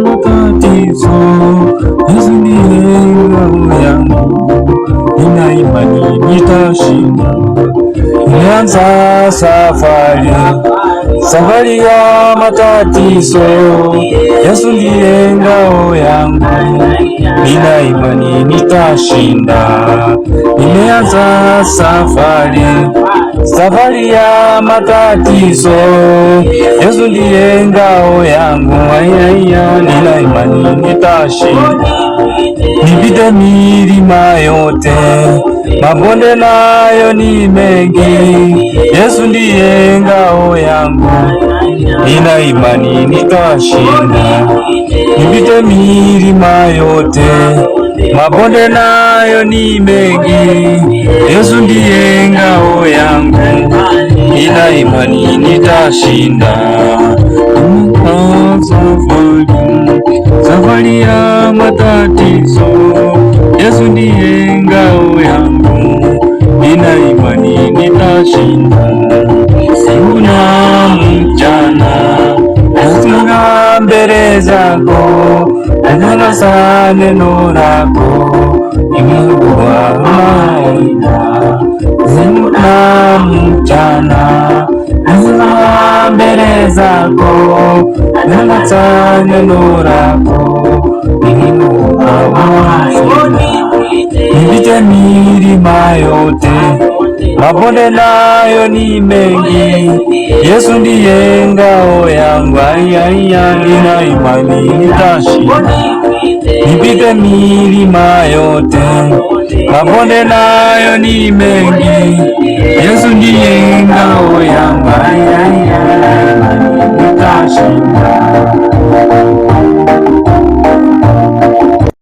matatizo, Yesu ndiye ngao yangu, nina imani nitashinda. Nimeanza safari ya matatizo, Yesu ndiye ngao yangu, nina imani nitashinda. Nimeanza safari ya matatizo, Yesu ndiye ngao yangu, nina imani nitashinda. Nipite milima yote, mabonde nayo ni mengi, Yesu ndiye ngao yangu, nina imani nitashinda. Nipite milima yote, mabonde nayo ni mengi, Yesu ndiye ngao yangu, nina imani nitashinda. Safari ya matatizo, Yesu ndiye ngao yangu, nina imani nitashinda. Usiku na mchana nasimama mbele zako, natangaza neno lako, ni Mungu wa maisha. Usiku na mchana nasimama mbele zako, natangaza neno lako, ni Mungu wa maisha. Nipite milima yote, mabonde nayo ni mengi, Yesu ndiye ngao yangu, nina imani nitashinda. Nipite milima yote, mabonde nayo ni mengi, Yesu ndiye ngao yangu, nina imani nitashinda.